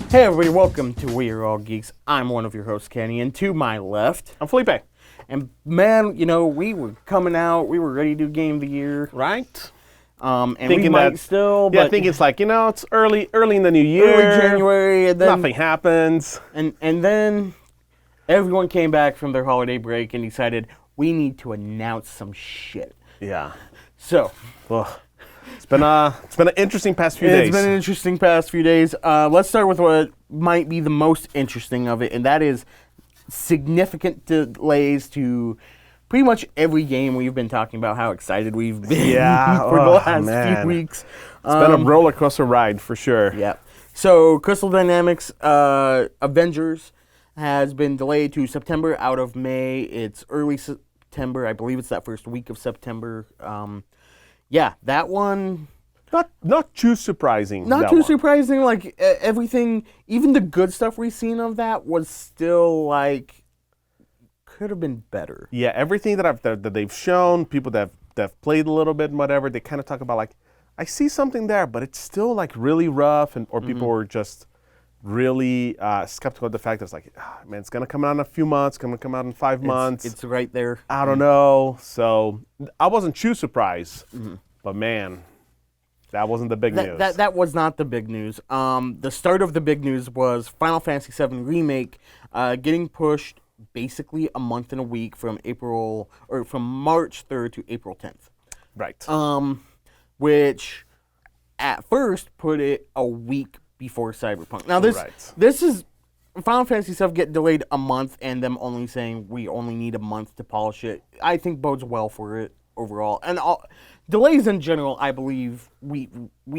Hey everybody, welcome to We Are All Geeks. I'm one of your hosts, Kenny, and to my left, I'm Felipe. And man, you know, we were coming out, we were ready to do Game of the Year. Right? And thinking we might that, still, yeah, but I think it's like, it's early in the new year. early January, and then Nothing happens. And then everyone came back from their holiday break and decided we need to announce some shit. Yeah. So, Ugh. It's been an interesting past few days. It's been an interesting past few days. Let's start with what might be the most interesting of it, and that is significant delays to pretty much every game we've been talking about, how excited we've been for the last few weeks. It's been a roller coaster ride for sure. Yeah. So Crystal Dynamics Avengers has been delayed to September out of May. It's early September. I believe it's that first week of September. Yeah, that one... Not too surprising. Not too surprising. Like, everything, even the good stuff we've seen of that was still, like, could have been better. Yeah, everything that they've shown, people that have played a little bit and whatever, they kind of talk about, like, I see something there, but it's still, like, really rough, or people were just really skeptical of the fact that it's like, man, it's going to come out in a few months, going to come out in 5 months. It's right there. I don't know. So I wasn't too surprised, but man, that wasn't the big news. That was not the big news. The start of the big news was Final Fantasy VII Remake getting pushed basically a month and a week from March 3rd to April 10th. Right. Which at first put it a week before Cyberpunk. Now this is Final Fantasy VII get delayed a month and them only saying we only need a month to polish it. I think bodes well for it overall. And delays in general, I believe we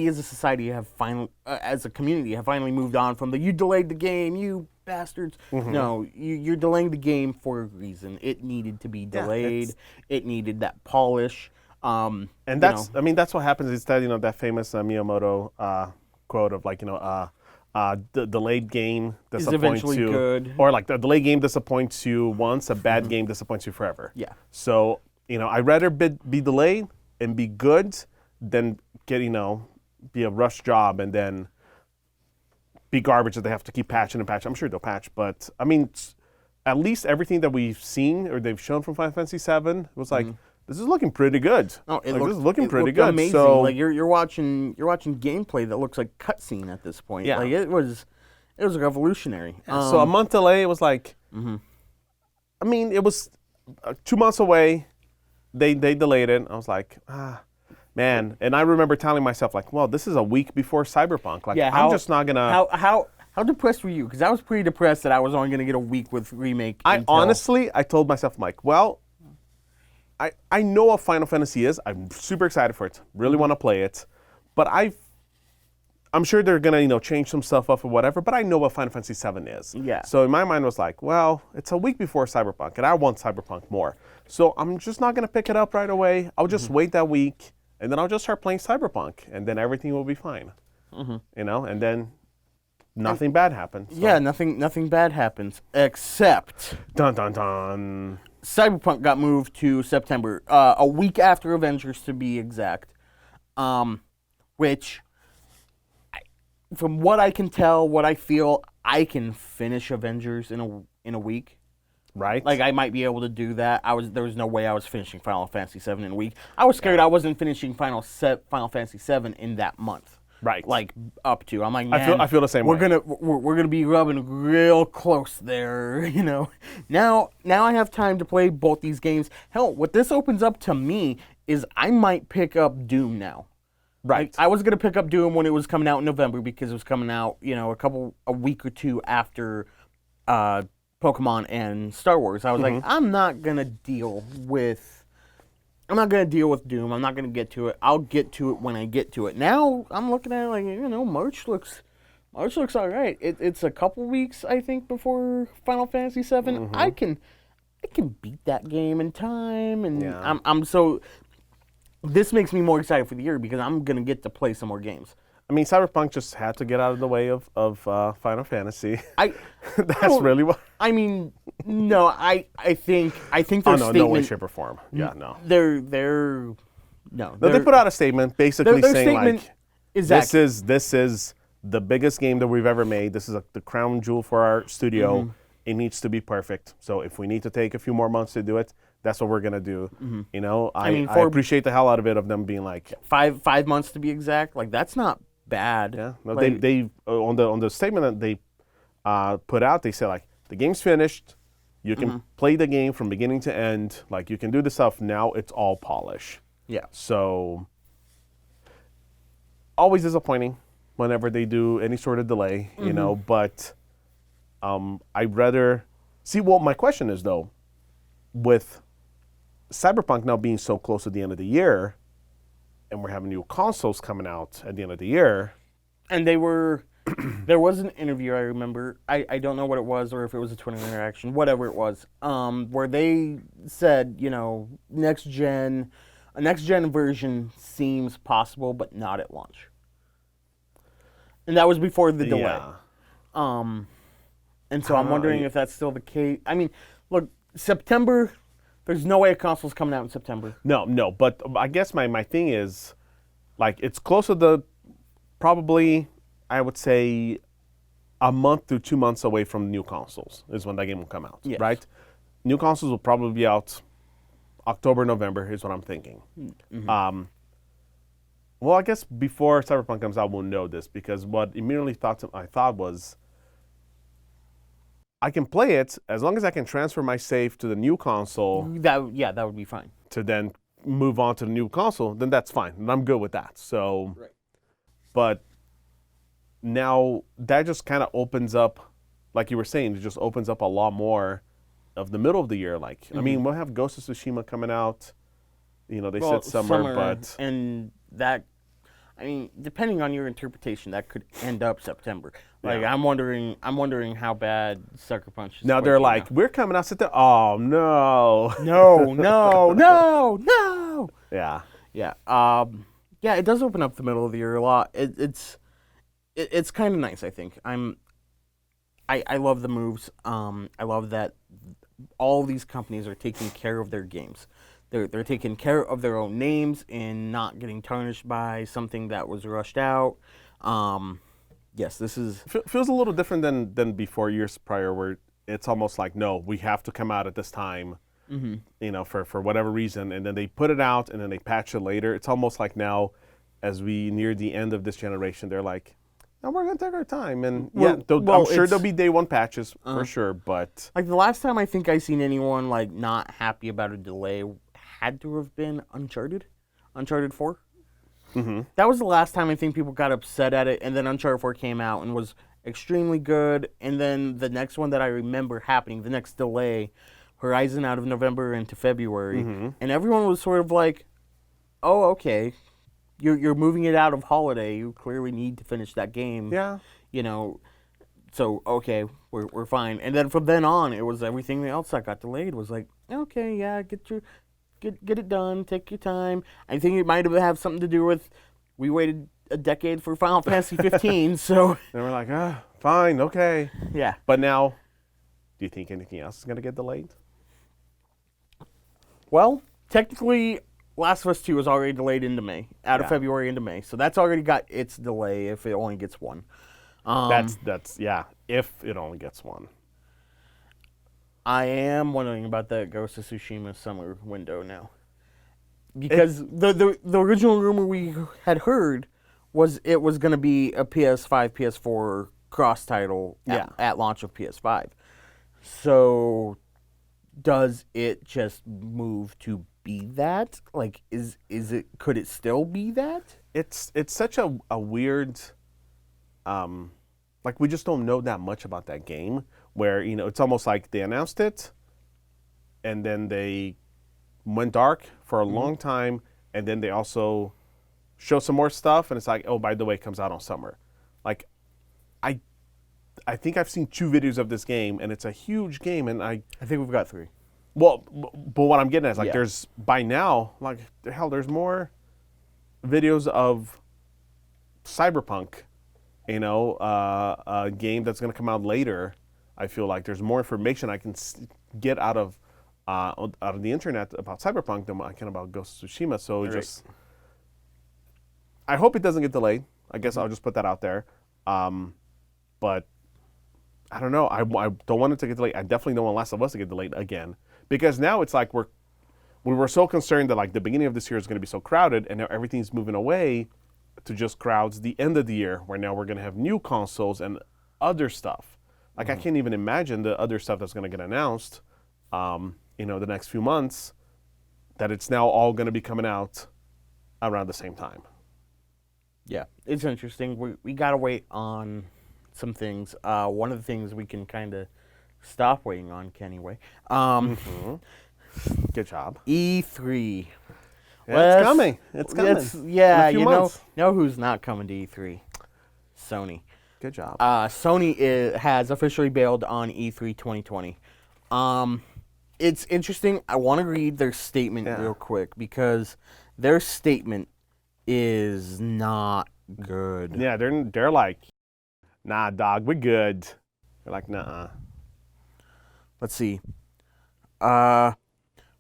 as a society have finally, as a community, have finally moved on from you delayed the game, you bastards. No, you're delaying the game for a reason. It needed to be delayed. It needed that polish. And that's what happens is that, that famous Miyamoto quote of like, the delayed game disappoints you. Good. Or like the delayed game disappoints you once, a bad game disappoints you forever. Yeah. So, I'd rather be delayed and be good than get, be a rush job and then be garbage that they have to keep patching and patching. I'm sure they'll patch, but I mean, at least everything that we've seen or they've shown from Final Fantasy VII was like, this is looking pretty good. Oh, this is looking pretty good. Amazing. So, like you're watching gameplay that looks like cutscene at this point. Yeah. Like it was revolutionary. So a month delay, it was like, I mean, it was 2 months away. They delayed it. I was like, man. And I remember telling myself like, well, this is a week before Cyberpunk. Like, yeah, I'm just not gonna. How depressed were you? Because I was pretty depressed that I was only gonna get a week with Remake. I told myself, I'm like, well, I know what Final Fantasy is. I'm super excited for it. Really want to play it. But I'm sure they're going to, change some stuff up or whatever, but I know what Final Fantasy VII is. Yeah. So in my mind was like, well, it's a week before Cyberpunk, and I want Cyberpunk more. So I'm just not going to pick it up right away. I'll just wait that week, and then I'll just start playing Cyberpunk, and then everything will be fine. And then nothing bad happens. So. Yeah, nothing bad happens, except... Dun, dun, dun. Cyberpunk got moved to September, a week after Avengers to be exact, which, from what I can tell, what I feel, I can finish Avengers in a week. Right. Like, I might be able to do that. There was no way I was finishing Final Fantasy VII in a week. I was scared I wasn't finishing Final Fantasy VII in that month. Right. Like, up to. I'm like, man, I feel the same way. We're gonna be rubbing real close there, Now I have time to play both these games. Hell, what this opens up to me is I might pick up Doom now. Right. I was gonna pick up Doom when it was coming out in November because it was coming out, a week or two after Pokemon and Star Wars. I was like, I'm not gonna deal with Doom. I'm not going to get to it. I'll get to it when I get to it. Now I'm looking at it like, March looks all right. It's a couple weeks, I think, before Final Fantasy VII. I can beat that game in time, and I'm so. This makes me more excited for the year because I'm going to get to play some more games. I mean, Cyberpunk just had to get out of the way of Final Fantasy. That's really what. I mean, no, I think their statement. No way, shape, or form. Yeah, no. They put out a statement basically their saying statement like, is this is the biggest game that we've ever made. This is the crown jewel for our studio. Mm-hmm. It needs to be perfect. So if we need to take a few more months to do it, that's what we're gonna do. Mm-hmm. You know, I mean, I appreciate the hell out of it, of them being like, 5 months to be exact. Like, that's not bad. yeah. No, Like, they on the statement that they put out, they say like the game's finished. You can Mm-hmm. play the game from beginning to end. Like you can do the stuff now. It's all polish. yeah. So always disappointing whenever they do any sort of delay, you know, but I'd rather see. Well, my question is though, with Cyberpunk now being so close to the end of the year, and we're having new consoles coming out at the end of the year. And they were, there was an interview I remember. I don't know what it was, or if it was a Twitter interaction, whatever it was, where they said, you know, a next gen version seems possible, but not at launch. And that was before the delay. Yeah. And so I'm wondering if that's still the case. I mean, look, September, there's no way a console's coming out in September. No, but I guess my thing is, like, it's close to the, probably, I would say, a month to 2 months away from new consoles is when that game will come out, Yes. right? New consoles will probably be out October, November is what I'm thinking. Mm-hmm. Well, I guess before Cyberpunk comes out, we'll know this, because what immediately I thought was, I can play it as long as I can transfer my save to the new console That would be fine. to then move on to the new console, then that's fine. And I'm good with that. So, Right. but now that just kind of opens up, like you were saying, it just opens up a lot more of the middle of the year. Like, I mean, we'll have Ghost of Tsushima coming out. You know, they said summer, but and that, I mean, depending on your interpretation, that could end up September. Like, Yeah. I'm wondering how bad Sucker Punch is. now going they're to be like, we're coming out September. Oh no. No. Yeah. Yeah. Yeah. It does open up the middle of the year a lot. It's kind of nice. I think I love the moves. I love that all these companies are taking care of their games. They're taking care of their own names and not getting tarnished by something that was rushed out. Yes, this is Feels a little different than before, years prior, where it's almost like, no, we have to come out at this time, you know, for whatever reason, and then they put it out and then they patch it later. It's almost like now, as we near the end of this generation, they're like, no, we're gonna take our time, and I'm sure there'll be day one patches for sure, but like the last time I think I seen anyone like not happy about a delay had to have been Uncharted 4. That was the last time I think people got upset at it, and then Uncharted 4 came out and was extremely good, and then the next one that I remember happening, the next delay, Horizon out of November into February, and everyone was sort of like, oh, okay, you're moving it out of holiday, you clearly need to finish that game. yeah. You know, so, okay, we're fine. And then from then on, it was everything else that got delayed was like, okay, yeah, get it done, take your time. I think it might have something to do with we waited a decade for Final Fantasy 15, so And we're like, fine, okay. yeah. But now, do you think anything else is gonna get delayed? Well, technically, Last of Us 2 is already delayed into May, out of February into May, so that's already got its delay if it only gets one. That's yeah, if it only gets one. I am wondering about that Ghost of Tsushima summer window now. Because the original rumor we had heard was it was going to be a PS5, PS4 cross title at launch of PS5. So does it just move to be that? Like, is it? Could it still be that? It's such a weird, like, we just don't know that much about that game, where, you know, it's almost like they announced it and then they went dark for a long time, and then they also show some more stuff, and it's like, oh, by the way, it comes out on summer. Like, I think I've seen 2 videos of this game, and it's a huge game, and I think we've got 3. well, but what I'm getting at is, like, Yeah. there's, by now, like, hell, there's more videos of Cyberpunk, you know, a game that's going to come out later. I feel like there's more information I can get out of the internet about Cyberpunk than I can about Ghost of Tsushima. So Right. just, I hope it doesn't get delayed. I guess I'll just put that out there. But I don't know. I don't want it to get delayed. I definitely don't want Last of Us to get delayed again, because now it's like we were so concerned that like the beginning of this year is going to be so crowded, and now everything's moving away to just crowds the end of the year, where now we're going to have new consoles and other stuff. Like I can't even imagine the other stuff that's going to get announced, the next few months, that it's now all going to be coming out around the same time. Yeah, it's interesting. We got to wait on some things. One of the things we can kind of stop waiting on, anyway. Good job. E3. Yeah, it's coming. It's coming. Yeah, in a few you months. know who's not coming to E3? Sony. Good job. Sony has officially bailed on E3 2020. It's interesting. I want to read their statement real quick, because their statement is not good. Yeah, they're like, nah, dog, we're good. They're like, nah. Let's see.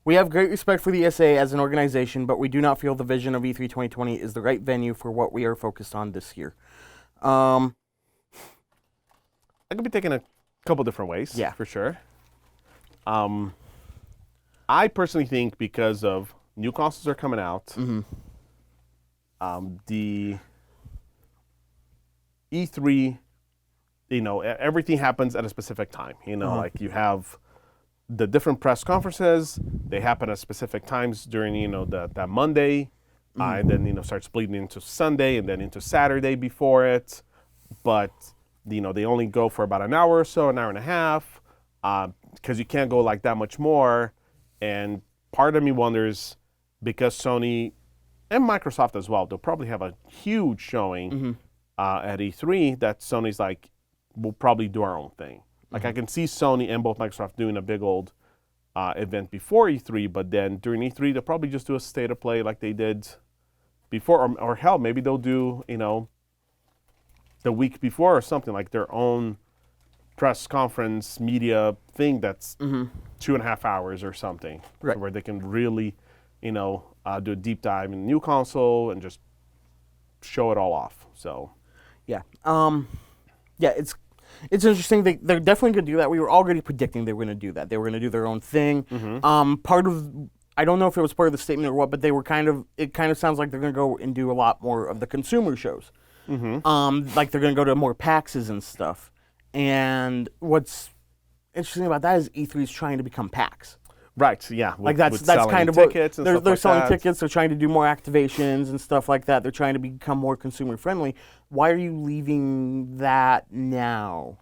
We have great respect for the SA as an organization, but we do not feel the vision of E3 2020 is the right venue for what we are focused on this year. That could be taken a couple different ways. Yeah. For sure. I personally think because of new consoles are coming out, the E3, everything happens at a specific time. Like you have the different press conferences, they happen at specific times during, that Monday, and then, starts bleeding into Sunday and then into Saturday before it. But, they only go for about an hour or so, an hour and a half, because you can't go like that much more. And part of me wonders, because Sony and Microsoft as well, they'll probably have a huge showing at E3, that Sony's like, we'll probably do our own thing. Like I can see Sony and both Microsoft doing a big old event before E3, but then during E3, they'll probably just do a state of play like they did before, or hell, maybe they'll do, the week before or something, like their own press conference media thing that's 2.5 hours or something, Right. where they can really, do a deep dive in the new console and just show it all off. So, Yeah. It's interesting. They're definitely going to do that. We were already predicting they were going to do that. They were going to do their own thing. Part of, I don't know if it was part of the statement or what, but it kind of sounds like they're going to go and do a lot more of the consumer shows. Like they're going to go to more PAXs and stuff. And what's interesting about that is E3 is trying to become PAX. right, yeah. Like that's kind of tickets what and they're stuff selling like that. tickets. They're trying to do more activations and stuff like that. They're trying to become more consumer friendly. Why are you leaving that now?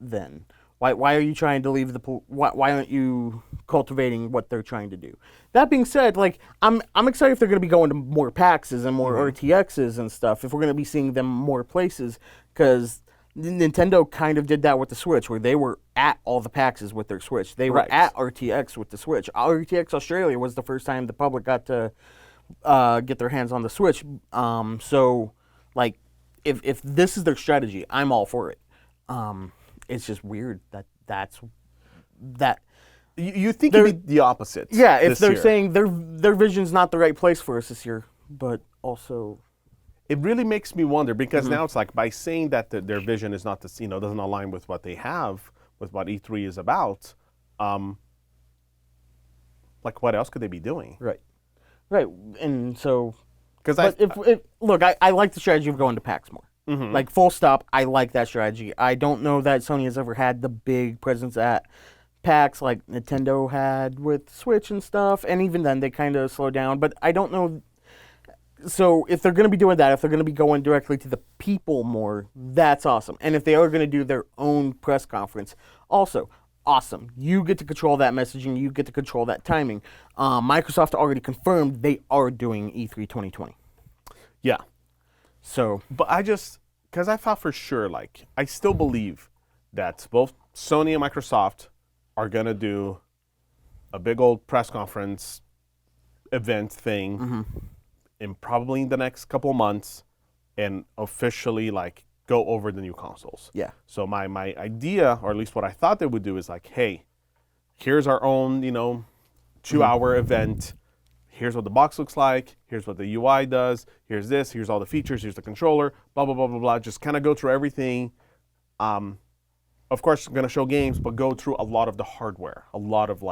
Then why are you trying to leave why aren't you cultivating what they're trying to do? That being said, like I'm excited if they're going to be going to more PAXs and more RTXs and stuff. If we're going to be seeing them more places, because Nintendo kind of did that with the Switch, where they were at all the PAXs with their Switch. They were Right. at RTX with the Switch. RTX Australia was the first time the public got to get their hands on the Switch. So, like, if this is their strategy, I'm all for it. It's just weird that. You think it'd be the opposite? Yeah, if this they're year. saying their vision's not the right place for us this year, but also. It really makes me wonder, because now it's like, by saying that their vision is not this, doesn't align with what they have, with what E3 is about. Like, what else could they be doing? Right, and so. Because Look, I like the strategy of going to PAX more. Like, full stop, I like that strategy. I don't know that Sony has ever had the big presence at PAX like Nintendo had with Switch and stuff, and even then they kind of slowed down. But I don't know. So if they're going to be doing that, if they're going to be going directly to the people more, that's awesome. And if they are going to do their own press conference, also awesome. You get to control that messaging. You get to control that timing. Microsoft already confirmed they are doing E3 2020. yeah. So, But because I thought for sure, like, I still believe that both Sony and Microsoft are going to do a big old press conference event thing in probably the next couple of months, and officially, like, go over the new consoles. yeah. So my idea, or at least what I thought they would do, is like, hey, here's our own, 2-hour event. here's what the box looks like, here's what the UI does, here's this, here's all the features, here's the controller, blah, blah, blah, blah, blah. Just kind of go through everything. Of course, I'm going to show games, but go through a lot of the hardware, a lot of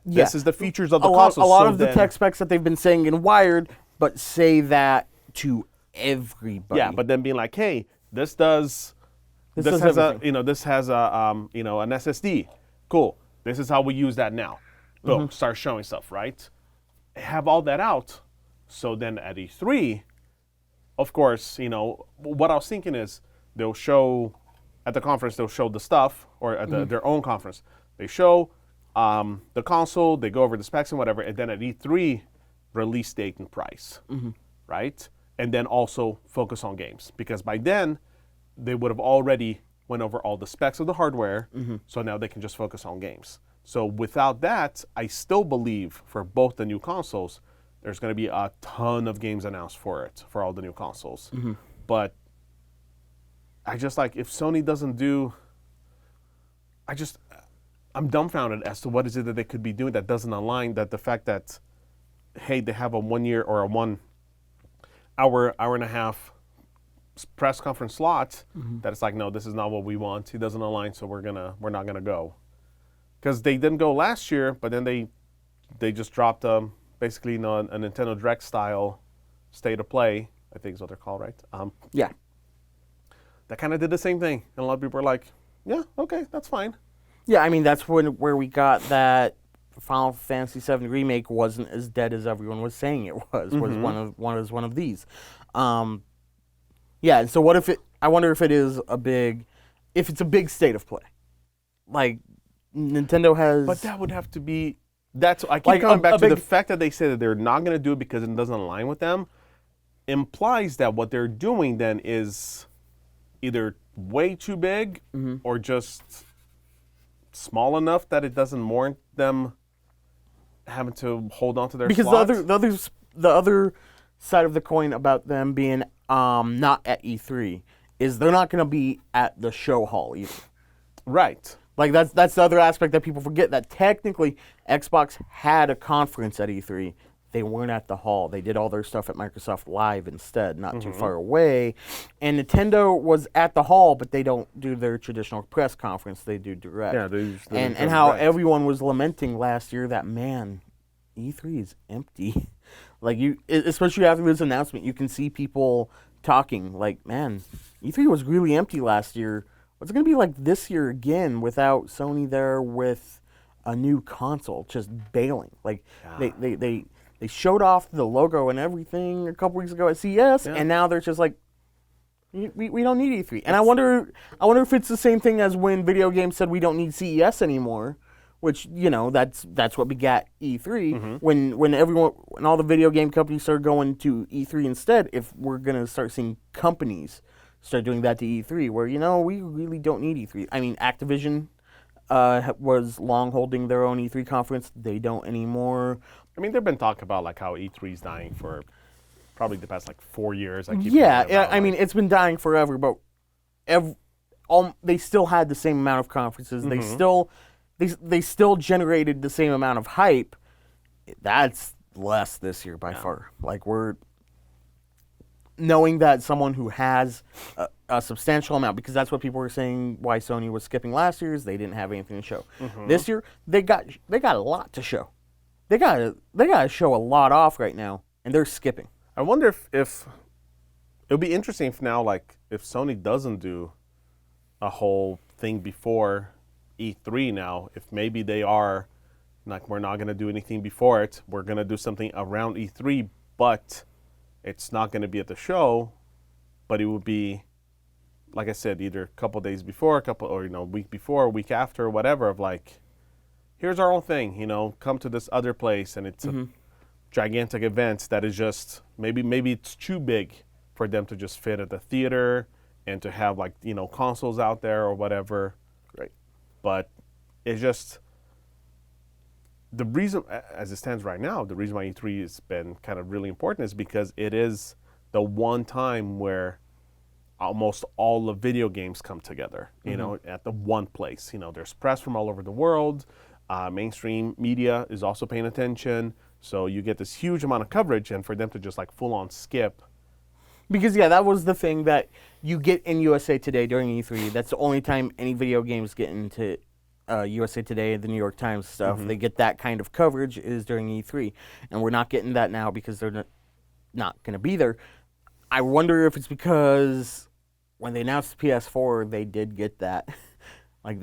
this is the features of the console. A lot of the tech specs that they've been saying in Wired, but say that to everybody. Yeah, but then being like, hey, this has an SSD. Cool. This is how we use that now. Boom, start showing stuff, right? Have all that out. So then at E3, of course, what I was thinking is they'll show, at the conference, they'll show the stuff, or at their own conference. They show the console, they go over the specs and whatever, and then at E3, release date and price, right? And then also focus on games. Because by then, they would have already went over all the specs of the hardware, so now they can just focus on games. So without that, I still believe for both the new consoles, there's going to be a ton of games announced for all the new consoles. But I just if Sony doesn't do, I'm dumbfounded as to what is it that they could be doing that doesn't align, that the fact that, hey, they have a 1 year or a 1 hour, hour and a half press conference slot, that it's no, this is not what we want. It doesn't align, so we're not gonna go. Because they didn't go last year, but then they just dropped basically a Nintendo Direct style state of play, I think is what they're called, right? Yeah. That kind of did the same thing, and a lot of people were like, yeah, okay, that's fine. Yeah, I mean, that's where we got that Final Fantasy VII Remake wasn't as dead as everyone was saying it was. Was one of these. Yeah, and so what if I wonder if it's a big state of play. Nintendo has... But that would have to be... I keep coming back to the fact that they say that they're not going to do it because it doesn't align with them, implies that what they're doing then is either way too big or just small enough that it doesn't warrant them having to hold on to their slots. Because the other side of the coin about them being not at E3 is they're not going to be at the show hall either. Right. That's the other aspect that people forget, that technically Xbox had a conference at E3. They weren't at the hall. They did all their stuff at Microsoft Live instead, not too far away. And Nintendo was at the hall, but they don't do their traditional press conference. They do direct. Yeah, they use and how everyone was lamenting last year that, man, E3 is empty. Especially after this announcement, you can see people talking man, E3 was really empty last year. What's it going to be like this year again without Sony there with a new console just bailing? They showed off the logo and everything a couple weeks ago at CES, and now they're just we don't need E3. And I wonder if it's the same thing as when video games said we don't need CES anymore, which that's what begat E3. When all the video game companies started going to E3 instead, if we're gonna start seeing companies start doing that to E3, where we really don't need E3. I mean, Activision was long holding their own E3 conference. They don't anymore. I mean, there've been talk about how E3 is dying for probably the past 4 years. I mean, it's been dying forever, but they still had the same amount of conferences. They still generated the same amount of hype. That's less this year by far. We're knowing that someone who has a substantial amount, because that's what people were saying why Sony was skipping last year's, they didn't have anything to show. This year they got a lot to show. They got to show a lot off right now, and they're skipping. I wonder if it'll be interesting if now if Sony doesn't do a whole thing before E3 now, if maybe they are we're not going to do anything before it, we're going to do something around E3, but it's not going to be at the show, but it would be, like I said, either a couple days before, a week before, a week after, or whatever, of here's our own thing, come to this other place, and it's a gigantic event that is just, maybe it's too big for them to just fit at the theater and to have consoles out there or whatever. Right. But it's just, the reason, as it stands right now, the reason why E3 has been kind of really important is because it is the one time where almost all the video games come together, at the one place. There's press from all over the world. Mainstream media is also paying attention. So you get this huge amount of coverage, and for them to just like full on skip. Because that was the thing that you get in USA Today during E3. That's the only time any video games get into USA Today, the New York Times stuff. They get that kind of coverage is during E3, and we're not getting that now because they're not going to be there. I wonder if it's because when they announced the PS4, they did get that. Like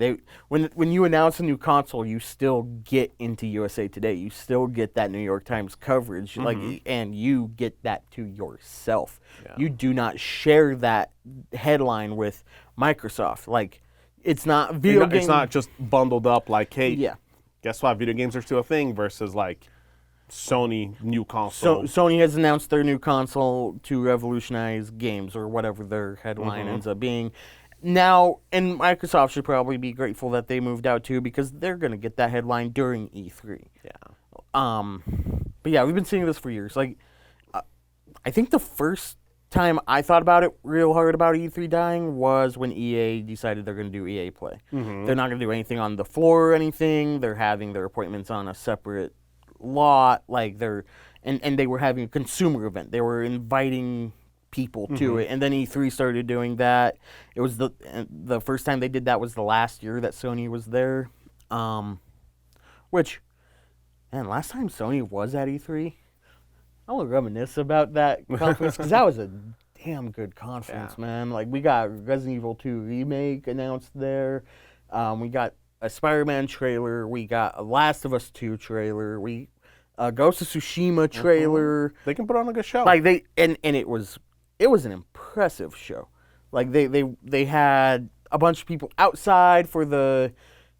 when you announce a new console, you still get into USA Today. You still get that New York Times coverage, and you get that to yourself. Yeah. You do not share that headline with Microsoft. Like, it's not video game. It's not just bundled up like, hey, guess what? Video games are still a thing versus like Sony new console. So Sony has announced their new console to revolutionize games, or whatever their headline ends up being. Now, and Microsoft should probably be grateful that they moved out too, because they're going to get that headline during E3. Yeah. But yeah, we've been seeing this for years. Like, I think the first time I thought about it real hard about E3 dying was when EA decided they're going to do EA Play. They're not going to do anything on the floor or anything. They're having their appointments on a separate lot. Like, and they were having a consumer event. They were inviting people to it, and then E3 started doing that. It was the first time they did that was the last year that Sony was there, which, man, last time Sony was at E3, I want to reminisce about that conference because that was a damn good conference, man. Like, we got Resident Evil 2 Remake announced there, we got a Spider-Man trailer, we got a Last of Us 2 trailer, we Ghost of Tsushima trailer. They can put on a good show. Like, and it was an impressive show. Like, they had a bunch of people outside for the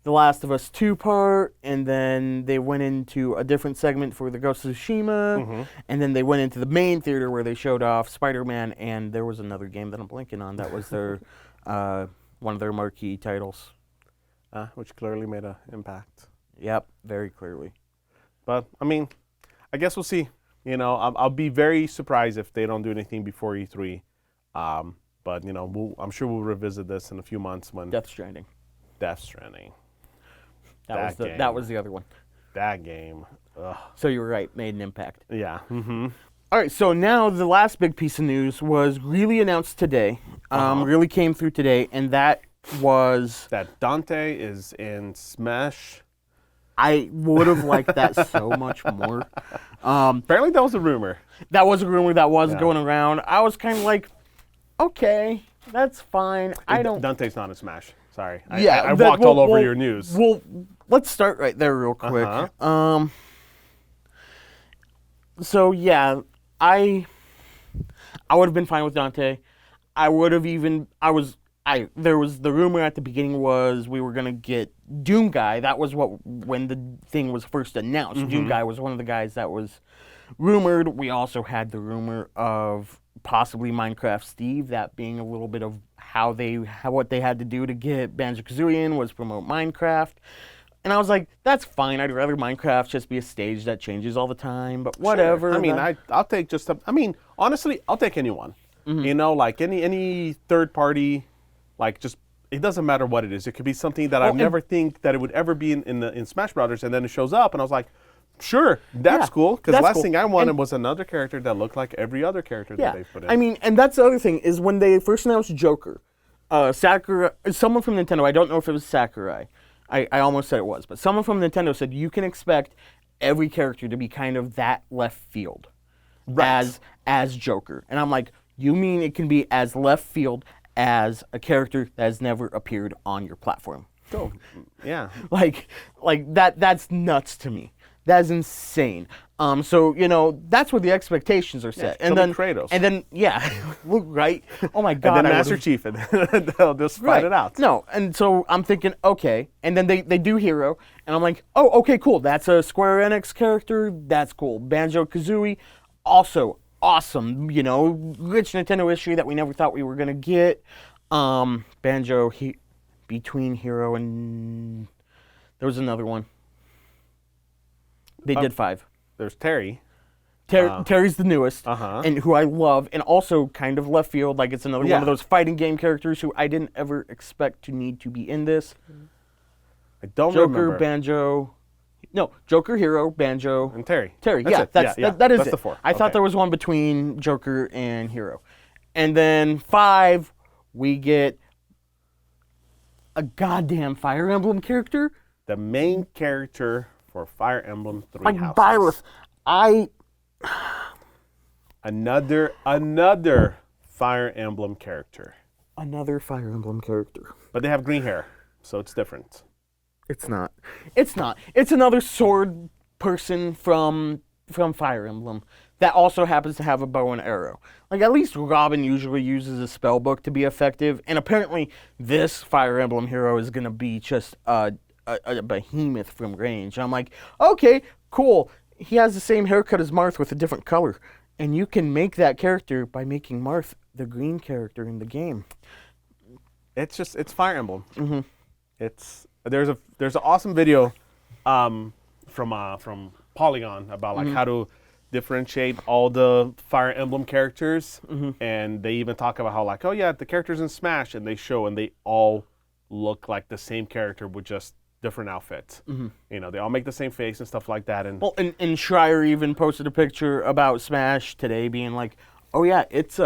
Last of Us 2 part, and then they went into a different segment for the Ghost of Tsushima, and then they went into the main theater where they showed off Spider-Man, and there was another game that I'm blanking on that was their one of their marquee titles. Which clearly made an impact. Yep, very clearly. But, I mean, I guess we'll see. You know, I'll be very surprised if they don't do anything before E3. But, you know, I'm sure we'll revisit this in a few months when... Death Stranding. Death Stranding. That was the other one. That game. Ugh. So you were right, made an impact. Yeah. All right, so now the last big piece of news was really announced today. Really came through today, and that was... That Dante is in Smash. I would have liked that so much more. Apparently that was a rumor. That was a rumor that was going around. I was kind of like, okay, that's fine. Dante's not in Smash. Sorry. Yeah, I walked all over your news. Well, let's start right there real quick. So, yeah, I would have been fine with Dante. I would have even... there was the rumor at the beginning was we were going to get Doom Guy. That was when the thing was first announced. Doom Guy was one of the guys that was rumored. We also had the rumor of possibly Minecraft Steve, that being a little bit of what they had to do to get Banjo-Kazooie in was promote Minecraft. And I was like, that's fine. I'd rather Minecraft just be a stage that changes all the time, but whatever. Sure. I mean, I'll take honestly, I'll take anyone. You know, like any third party. Like, just, it doesn't matter what it is. It could be something that I never think that it would ever be in Smash Brothers, and then it shows up, and I was like, sure, that's cool. Because the last thing I wanted was another character that looked like every other character that they put in. I mean, and that's the other thing, is when they first announced Joker, Sakurai, someone from Nintendo, I don't know if it was Sakurai, I almost said it was, but someone from Nintendo said you can expect every character to be kind of that left field as Joker. And I'm like, you mean it can be as left field as a character that has never appeared on your platform? Oh, yeah. like that's nuts to me. That is insane. So, you know, that's where the expectations are set. And then Kratos. And then, right? Oh my God. And then Master Chief, and they'll just fight it out. No, and so I'm thinking, okay. And then they do Hero, and I'm like, oh, okay, cool. That's a Square Enix character. That's cool. Banjo-Kazooie, also awesome, you know, rich Nintendo history that we never thought we were going to get. Banjo, between Hero and... There was another one. They did 5. There's Terry. Terry's the newest, Uh-huh. and who I love, and also kind of left field, like it's another one of those fighting game characters who I didn't ever expect to need to be in this. I don't Joker, remember. Banjo, No, Joker, Hero, Banjo, And Terry. Terry. That's Yeah, it. that is That's it. the 4. I thought Okay. there was one between Joker and Hero. And then 5, we get a goddamn Fire Emblem character. The main character for Fire Emblem 3 Like Houses. Byleth. Another Fire Emblem character. Another Fire Emblem character. But they have green hair, so it's different. It's not. It's not. It's another sword person from Fire Emblem that also happens to have a bow and arrow. Like, at least Robin usually uses a spell book to be effective, and apparently this Fire Emblem hero is going to be just a behemoth from range. I'm like, okay, cool. He has the same haircut as Marth with a different color, and you can make that character by making Marth the green character in the game. It's Fire Emblem. Mm-hmm. There's an awesome video from Polygon about like how to differentiate all the Fire Emblem characters, and they even talk about how like, oh yeah, the characters in Smash, and they show and they all look like the same character with just different outfits. You know, they all make the same face and stuff like that. And Well, and Schreier even posted a picture about Smash today, being like, "Oh yeah, it's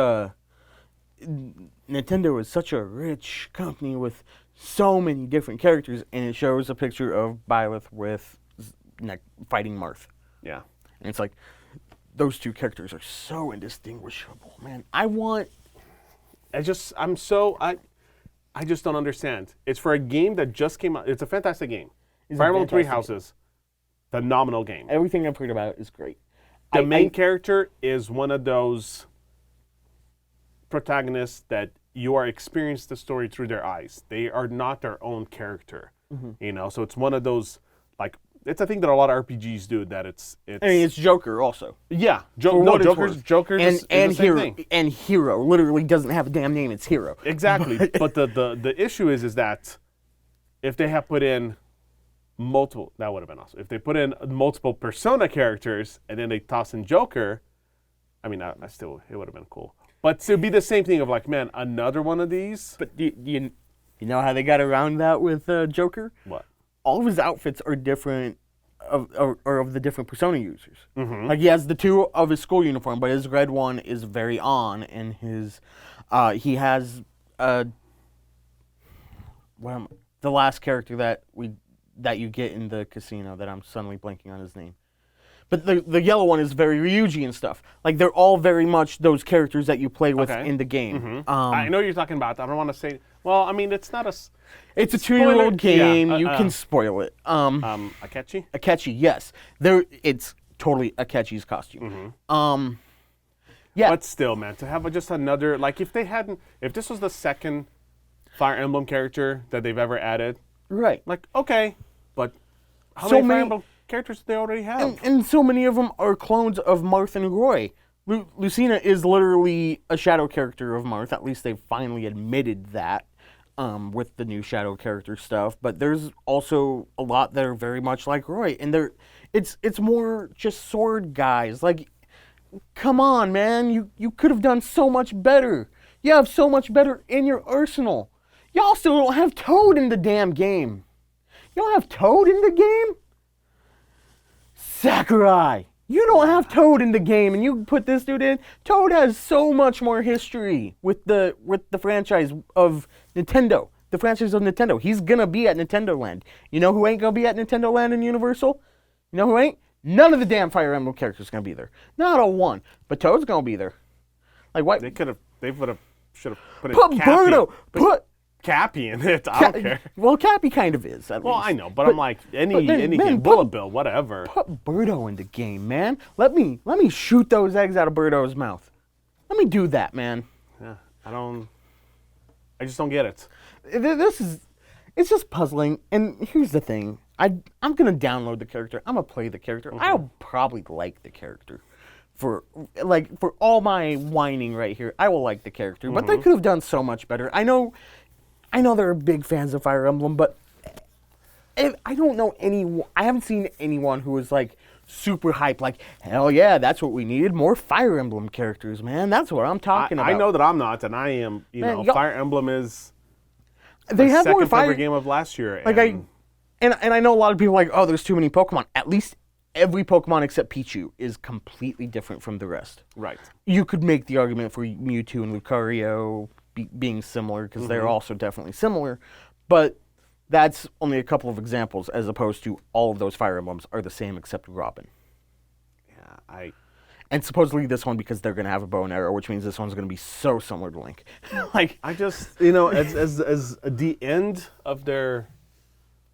Nintendo is such a rich company with so many different characters," and it shows a picture of Byleth with fighting Marth, yeah, and it's like those two characters are so indistinguishable, man. I just don't understand. It's for a game that just came out. It's a fantastic game. Fire Emblem 3 Houses, phenomenal game. Everything I've heard about is great. The main character is one of those protagonists that you are experiencing the story through their eyes. They are not their own character, you know. So it's one of those like it's a thing that a lot of RPGs do. That it's. I mean, it's Joker also. Yeah, Joker's is and the same Hero thing. and Hero literally doesn't have a damn name. It's Hero. Exactly, but the issue is that if they have put in multiple, that would have been awesome. If they put in multiple Persona characters and then they toss in Joker, I mean, I still it would have been cool. But to be the same thing of like, man, another one of these. But do you know how they got around that with Joker? What? All of his outfits are different of the different Persona users. Like he has the 2 of his school uniform, but his red one is very on, and his he has the last character that you get in the casino that I'm suddenly blanking on his name. But the yellow one is very Ryuji and stuff. Like they're all very much those characters that you play with in the game. I know what you're talking about. I don't want to say. Well, I mean, it's not a. It's a 2-year-old game. You can spoil it. Akechi? Akechi, yes. It's totally Akechi's costume. Yeah. But still, man, to have just another like if this was the second Fire Emblem character that they've ever added, Right. like okay, but how So many Fire many- Emblem characters do they already have? And so many of them are clones of Marth and Roy. Lucina is literally a shadow character of Marth. At least they've finally admitted that with the new shadow character stuff. But there's also a lot that are very much like Roy, and it's more just sword guys. Like, come on, man, you could have done so much better. You have so much better in your arsenal. Y'all still don't have Toad in the damn game. You don't have Toad in the game? Sakurai, you don't have Toad in the game, and you put this dude in. Toad has so much more history with the franchise of Nintendo. The franchise of Nintendo. He's gonna be at Nintendo Land. You know who ain't gonna be at Nintendo Land and Universal? You know who ain't? None of the damn Fire Emblem characters gonna be there. Not a one. But Toad's gonna be there. Like what? They should have put Birdo. Put Cappy in it. I don't care. Well, Cappy kind of is. At Well, least. I know, but I'm like anything, man, Bullet Bill, whatever. Put Birdo in the game, man. Let me shoot those eggs out of Birdo's mouth. Let me do that, man. Yeah, I just don't get it. It's just puzzling. And here's the thing. I'm gonna download the character. I'm gonna play the character. I'll probably like the character. For all my whining right here, I will like the character. But they could have done so much better. I know they're big fans of Fire Emblem, but I don't know I haven't seen anyone who is like super hyped, like, hell yeah, that's what we needed, more Fire Emblem characters, man. That's what I'm talking about. I know that I'm not, and I am, Man, Fire Emblem is they the have more second Fire favorite game of last year. Like and And I know a lot of people are like, oh, there's too many Pokemon. At least every Pokemon except Pichu is completely different from the rest. Right. You could make the argument for Mewtwo and Lucario being similar because they're also definitely similar, but that's only a couple of examples as opposed to all of those Fire Emblems are the same except Robin. Yeah, And supposedly this one, because they're going to have a bow and arrow, which means this one's going to be so similar to Link. Like, I just, as the end of their,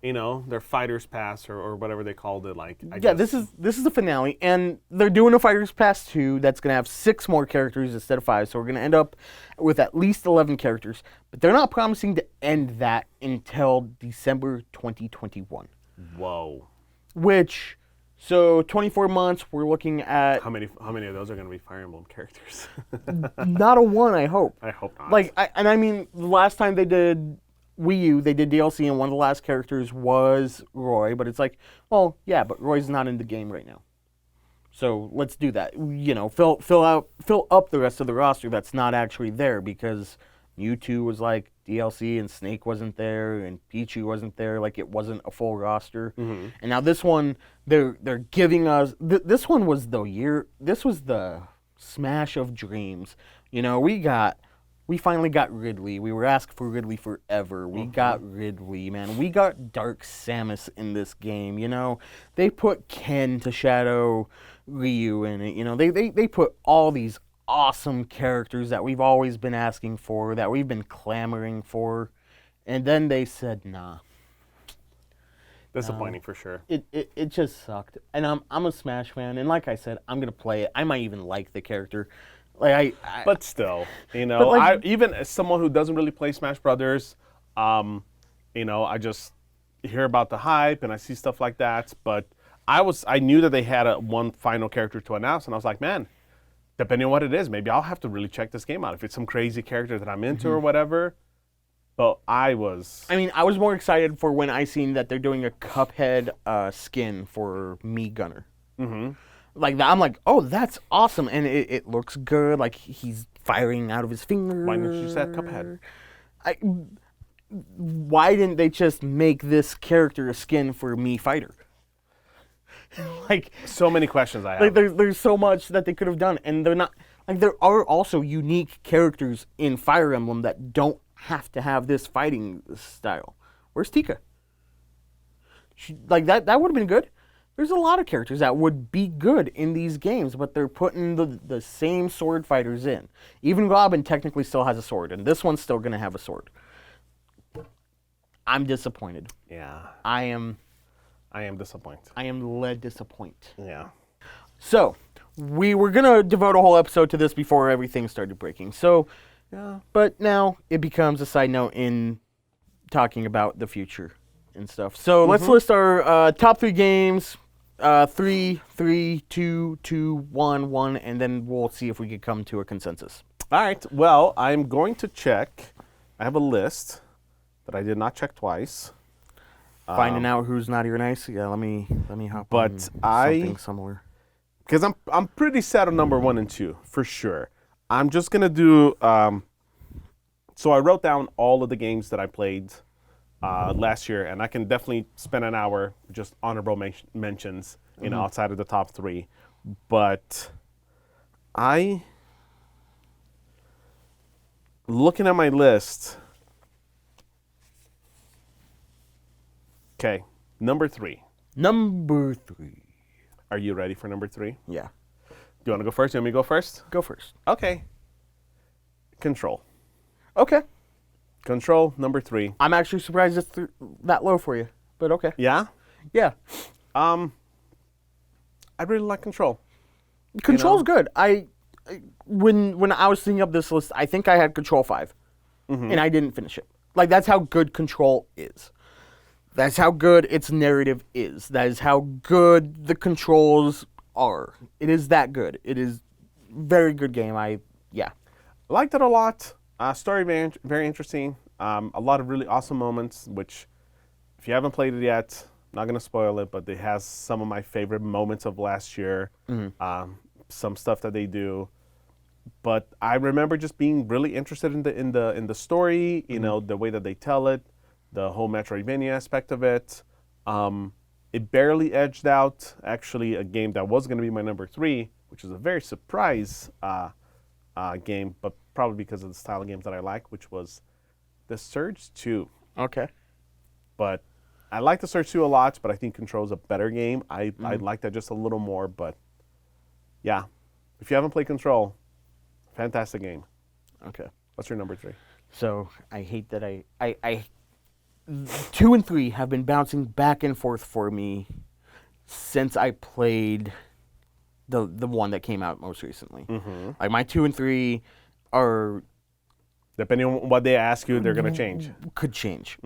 their Fighter's Pass or whatever they called it, like. This is the finale, and they're doing a Fighter's Pass 2 that's going to have 6 more characters instead of 5, so we're going to end up with at least 11 characters. But they're not promising to end that until December 2021. Whoa. Which, so 24 months, we're looking at... How many of those are going to be Fire Emblem characters? Not a one, I hope. I hope not. Like, I mean, the last time they did Wii U, they did DLC, and one of the last characters was Roy, but it's like, well, yeah, but Roy's not in the game right now. So let's do that. Fill up the rest of the roster that's not actually there, because Mewtwo was like DLC, and Snake wasn't there, and Pichu wasn't there. Like, it wasn't a full roster. And now this one, they're giving us. This one was the year. This was the smash of dreams. We finally got Ridley. We were asking for Ridley forever. We got Ridley, man. We got Dark Samus in this game. They put Ken to shadow Ryu in it. They put all these awesome characters that we've always been asking for, that we've been clamoring for, and then they said nah. Disappointing for sure. It just sucked. And I'm a Smash fan, and like I said, I'm gonna play it. I might even like the character. But still, even as someone who doesn't really play Smash Brothers, I just hear about the hype and I see stuff like that. But I knew that they had one final character to announce, and I was like, man, depending on what it is, maybe I'll have to really check this game out if it's some crazy character that I'm into or whatever. But I was more excited for when I seen that they're doing a Cuphead skin for Mii Gunner. Like that, I'm like, oh, that's awesome, and it looks good. Like he's firing out of his fingers. Why didn't you say Cuphead? Why didn't they just make this character a skin for Mii Fighter? Like, so many questions I have. Like there's so much that they could have done, and they're not. Like, there are also unique characters in Fire Emblem that don't have to have this fighting style. Where's Tika? That would have been good. There's a lot of characters that would be good in these games, but they're putting the same sword fighters in. Even Robin technically still has a sword, and this one's still going to have a sword. I'm disappointed. Yeah. I am disappointed. I am led disappoint. Yeah. So, we were going to devote a whole episode to this before everything started breaking. So, yeah. But now it becomes a side note in talking about the future and stuff. So, let's list our top 3 games. 3, 2, 2, 1, 1, and then we'll see if we can come to a consensus. All right. Well, I'm going to check. I have a list that I did not check twice. Finding out who's naughty or nice. Yeah, let me hop on something similar. Because I'm pretty set on number 1 and 2 for sure. I'm just gonna do. So I wrote down all of the games that I played last year, and I can definitely spend an hour just honorable mentions, outside of the top 3. But looking at my list. Okay, number 3. Number 3. Are you ready for number 3? Yeah. Do you want to go first? You want me to go first? Go first. Okay. Control. Okay. Control, number 3. I'm actually surprised it's that low for you, but okay. Yeah? Yeah. I really like Control. Control's good. When I was thinking up this list, I think I had Control 5, and I didn't finish it. Like, that's how good Control is. That's how good its narrative is. That is how good the controls are. It is that good. It is very good game. I liked it a lot. Story very, very interesting. A lot of really awesome moments, which if you haven't played it yet, I'm not going to spoil it, but it has some of my favorite moments of last year. Some stuff that they do. But I remember just being really interested in the story, the way that they tell it, the whole Metroidvania aspect of it. It barely edged out actually a game that was going to be my number 3, which is a very surprise game, but probably because of the style of games that I like, which was The Surge 2. Okay. But I like The Surge 2 a lot, but I think Control's a better game. I like that just a little more, but yeah. If you haven't played Control, fantastic game. Okay. What's your number 3? So I hate that I 2 and 3 have been bouncing back and forth for me since I played the one that came out most recently. Like my 2 and 3 are Depending on what they ask you, they're going to change. could change.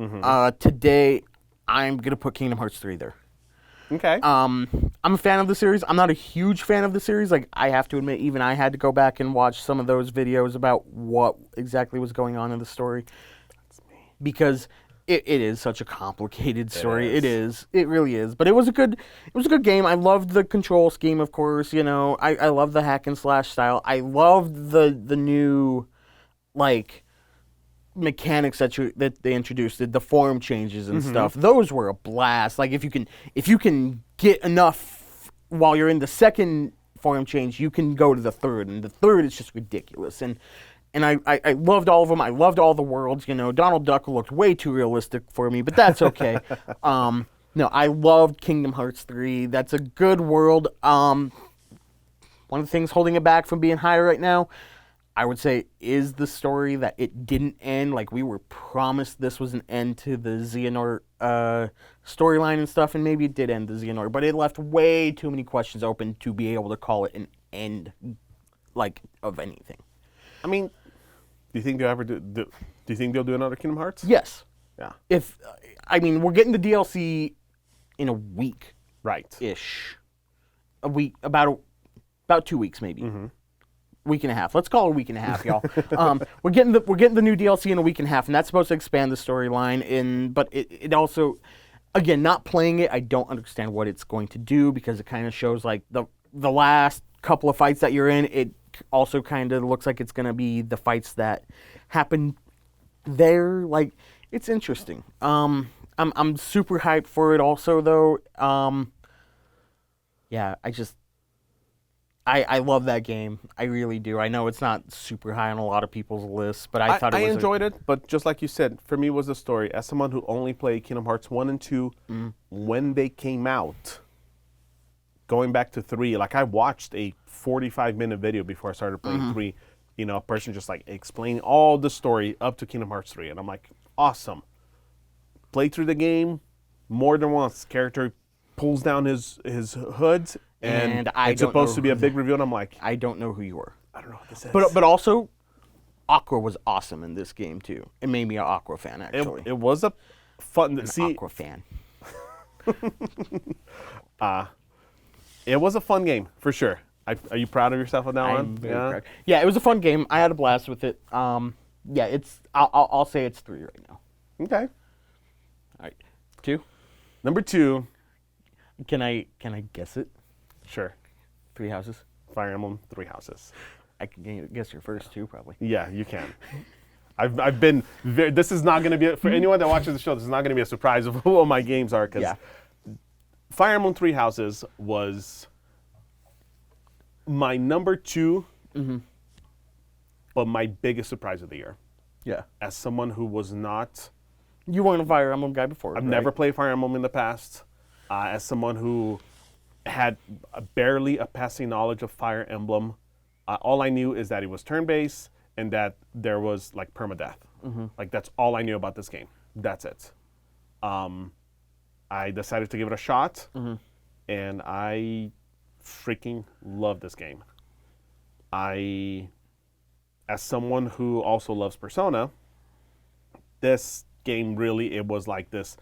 Today I'm gonna put Kingdom Hearts 3 there. Okay. I'm a fan of the series. I'm not a huge fan of the series. Like, I have to admit, even I had to go back and watch some of those videos about what exactly was going on in the story. That's me. Because it is such a complicated story. It is. It really is. But it was a good game. I loved the control scheme, of course. You know, I love the hack and slash style. I loved the new, like, mechanics that they introduced, the form changes and stuff. Those were a blast. Like, if you can get enough while you're in the second form change, you can go to the third, and the third is just ridiculous. And I loved all of them. I loved all the worlds. You know, Donald Duck looked way too realistic for me, but that's okay. No, I loved Kingdom Hearts 3. That's a good world. One of the things holding it back from being higher right now, I would say, is the story that it didn't end. Like, we were promised this was an end to the Xehanort storyline and stuff, and maybe it did end the Xehanort, but it left way too many questions open to be able to call it an end, like, of anything. I mean, do you think they'll ever do you think they'll do another Kingdom Hearts? Yes. Yeah. We're getting the DLC in a week. Right. Ish. A week, about 2 weeks maybe. Week and a half. Let's call it a week and a half, y'all. We're getting the new DLC in a week and a half, and that's supposed to expand the storyline. But it also, again, not playing it, I don't understand what it's going to do, because it kind of shows like the last couple of fights that you're in. It also kind of looks like it's going to be the fights that happen there. Like, it's interesting. I'm super hyped for it. Also, though, yeah, I love that game. I really do. I know it's not super high on a lot of people's lists, but I thought it was. I enjoyed it, but just like you said, for me it was the story. As someone who only played Kingdom Hearts 1 and 2 when they came out, going back to 3, like I watched a 45-minute video before I started playing 3. You know, a person just like explaining all the story up to Kingdom Hearts 3, and I'm like, awesome. Played through the game more than once. Character pulls down his hood. And it's supposed to be a big reveal, and I'm like, I don't know who you are. I don't know what this is. But also, Aqua was awesome in this game too. It made me an Aqua fan, actually. It was a fun. Aqua fan. It was a fun game for sure. Are you proud of yourself on that one? I'm very proud. Yeah, it was a fun game. I had a blast with it. Yeah, it's. I'll say it's 3 right now. Okay. All right, 2. Number 2. Can I guess it? Sure. 3 houses. Fire Emblem, 3 houses. I can guess your first 2 probably. Yeah, you can. I've been very, this is not going to be for anyone that watches the show. This is not going to be a surprise of who all my games are, because Fire Emblem 3 Houses was my number 2, but my biggest surprise of the year. Yeah. As someone who was not, You weren't a Fire Emblem guy before. I've never played Fire Emblem in the past. As someone who had barely a passing knowledge of Fire Emblem, all I knew is that it was turn-based and that there was like permadeath. Like, that's all I knew about this game. That's it. I decided to give it a shot, and I freaking love this game. As someone who also loves Persona, this game really, it was like this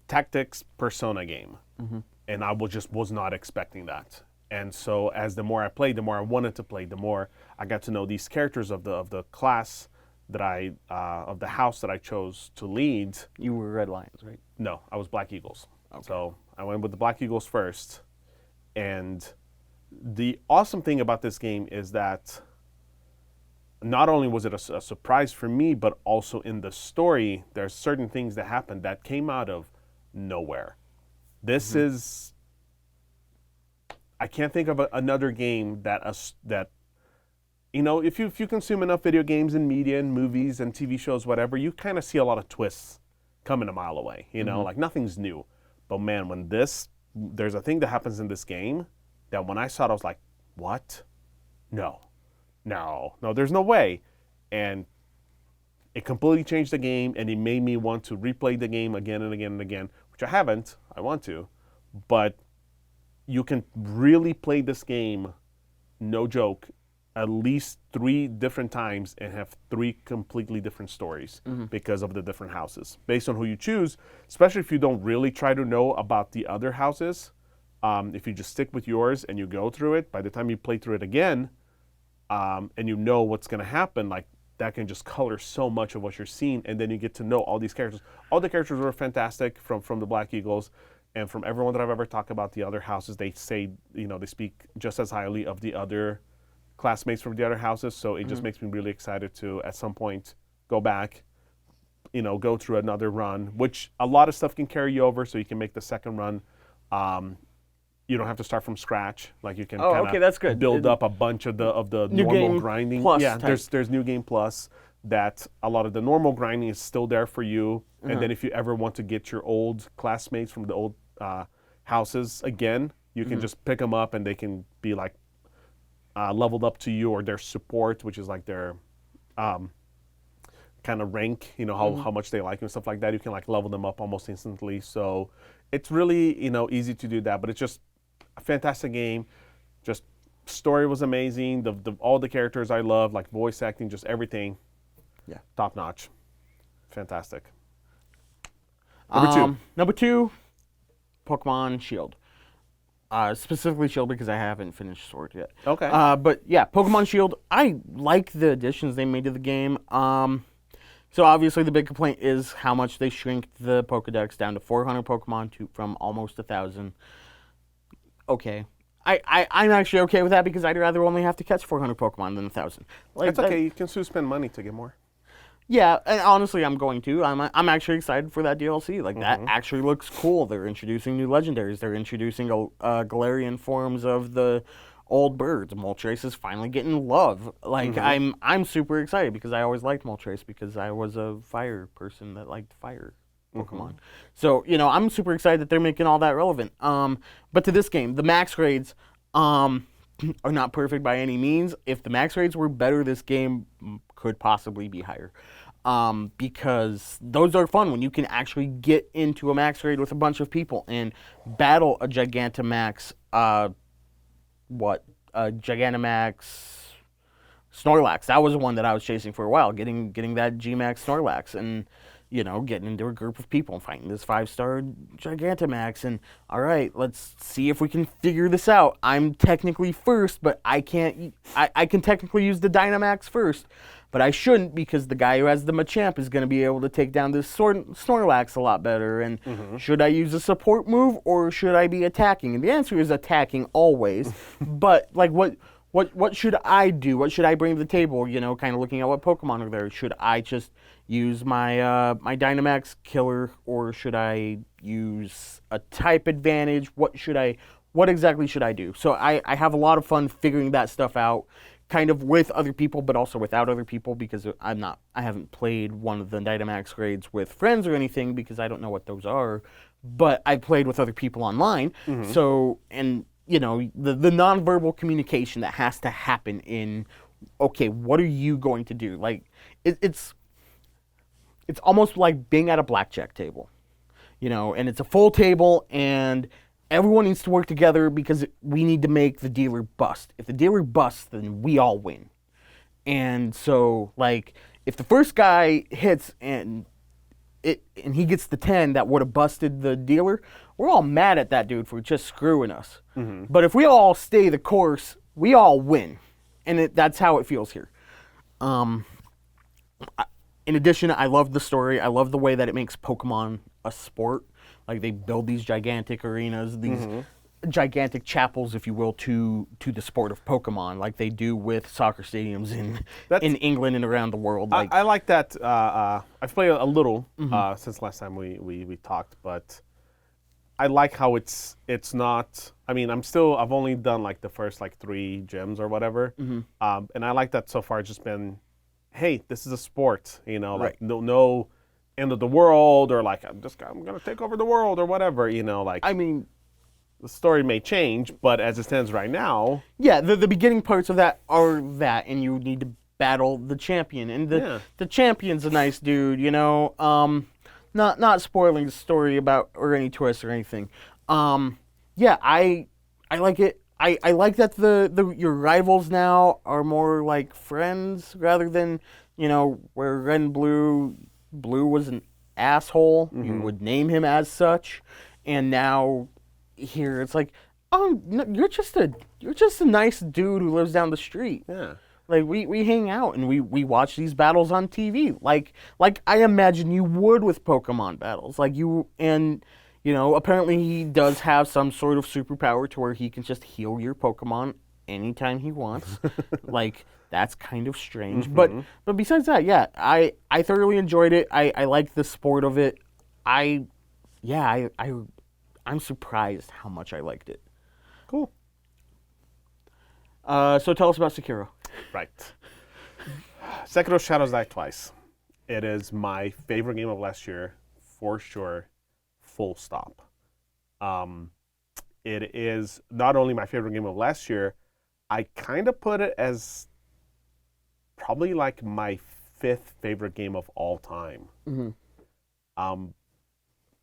tactics Persona game. And I was not expecting that. And so as the more I played, the more I wanted to play, the more I got to know these characters of the class that of the house that I chose to lead. You were Red Lions, right? No, I was Black Eagles. Okay. So I went with the Black Eagles first. And the awesome thing about this game is that not only was it a surprise for me, but also in the story, there's certain things that happened that came out of nowhere. This is. I can't think of another game that. If you consume enough video games and media and movies and TV shows, whatever, you kind of see a lot of twists coming a mile away. Like nothing's new. But man, when there's a thing that happens in this game that when I saw it, I was like, what? No, there's no way. And it completely changed the game, and it made me want to replay the game again and again and again, which I haven't. I want to. But you can really play this game, no joke, at least 3 different times and have 3 completely different stories because of the different houses. Based on who you choose, especially if you don't really try to know about the other houses, if you just stick with yours and you go through it, by the time you play through it again, and you know what's going to happen, like that can just color so much of what you're seeing, and then you get to know all these characters. All the characters were fantastic from the Black Eagles, and from everyone that I've ever talked about the other houses, they say, they speak just as highly of the other classmates from the other houses, so it just makes me really excited to, at some point, go back, go through another run, which a lot of stuff can carry you over, so you can make the second run. You don't have to start from scratch. Like you can that's good. Build up a bunch of the New normal Game grinding. Plus Yeah, type. there's New Game Plus that a lot of the normal grinding is still there for you. And then if you ever want to get your old classmates from the old houses again, you can just pick them up and they can be like leveled up to you, or their support, which is like their kind of rank, how much they like you and stuff like that. You can like level them up almost instantly. So it's really, easy to do that, but it's just a fantastic game. Just story was amazing. All the characters I love, like voice acting, just everything. Yeah. Top notch. Fantastic. Number 2, Pokemon Shield. Specifically Shield because I haven't finished Sword yet. Okay. But yeah, Pokemon Shield, I like the additions they made to the game. So obviously the big complaint is how much they shrink the Pokedex down to 400 Pokemon from almost 1,000. Okay. I'm actually okay with that because I'd rather only have to catch 400 Pokemon than 1,000. It's okay. You can still spend money to get more. Yeah, and honestly, I'm going to. I'm actually excited for that DLC. Like, that actually looks cool. They're introducing new legendaries. They're introducing Galarian forms of the old birds. Moltres is finally getting love. Like, I'm super excited because I always liked Moltres because I was a fire person that liked fire Pokemon. So, I'm super excited that they're making all that relevant. But to this game, the max grades are not perfect by any means. If the max grades were better, this game could possibly be higher. Because those are fun when you can actually get into a max grade with a bunch of people and battle a Gigantamax, Gigantamax Snorlax. That was the one that I was chasing for a while, getting that G-Max Snorlax and, getting into a group of people and fighting this 5-star Gigantamax. And, all right, let's see if we can figure this out. I'm technically first, but I can technically use the Dynamax first. But I shouldn't because the guy who has the Machamp is going to be able to take down this Snorlax a lot better. And should I use a support move or should I be attacking? And the answer is attacking always. But like what should I do? What should I bring to the table? Kind of looking at what Pokemon are there. Should I just use my my Dynamax killer or should I use a type advantage? What exactly should I do? So I have a lot of fun figuring that stuff out. Kind of with other people, but also without other people because I haven't played one of the Dynamax grades with friends or anything because I don't know what those are. But I played with other people online. So, and the nonverbal communication that has to happen in, okay, what are you going to do? Like, it's almost like being at a blackjack table, and it's a full table and everyone needs to work together because we need to make the dealer bust. If the dealer busts, then we all win. And so, like, if the first guy hits and he gets the 10 that would have busted the dealer, we're all mad at that dude for just screwing us. But if we all stay the course, we all win. And that's how it feels here. In addition, I love the story. I love the way that it makes Pokemon a sport. Like, they build these gigantic arenas, these gigantic chapels, if you will, to the sport of Pokemon, like they do with soccer stadiums in England and around the world. Like, I like that. I've played a little since last time we talked, but I like how it's not. I mean, I've only done like the first like 3 gyms or whatever, and I like that so far. It's just been, hey, this is a sport, like no end of the world or like I'm gonna take over the world or whatever, like. I mean, the story may change, but as it stands right now, yeah, the beginning parts of that are that, and you need to battle the champion, and the champion's a nice dude, Not spoiling the story about or any twists or anything. Yeah, I like it. I like that your rivals now are more like friends rather than where Red and Blue was an asshole. You would name him as such, and now here it's like, oh, no, you're just a nice dude who lives down the street. Yeah. Like we hang out and we watch these battles on TV. Like I imagine you would with Pokemon battles. Like apparently he does have some sort of superpower to where he can just heal your Pokemon anytime he wants. Like that's kind of strange. But besides that, yeah, I thoroughly enjoyed it. I liked the sport of it. I'm surprised how much I liked it. Cool. So tell us about Sekiro. Right. Sekiro Shadows Die Twice. It is my favorite game of last year, for sure, full stop. It is not only my favorite game of last year, I kind of put it as probably like my 5th favorite game of all time.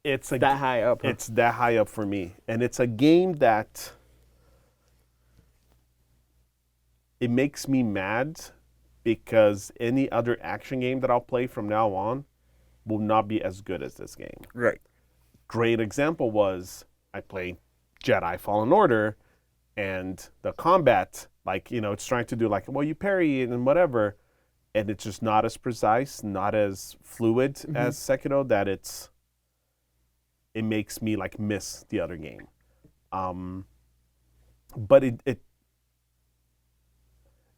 It's that high up. Huh? It's that high up for me. And it's a game that it makes me mad because any other action game that I'll play from now on will not be as good as this game. Right. Great example was I played Jedi Fallen Order, and the combat, it's trying to do you parry and whatever, and it's just not as precise, not as fluid as Sekiro, that it makes me miss the other game. But it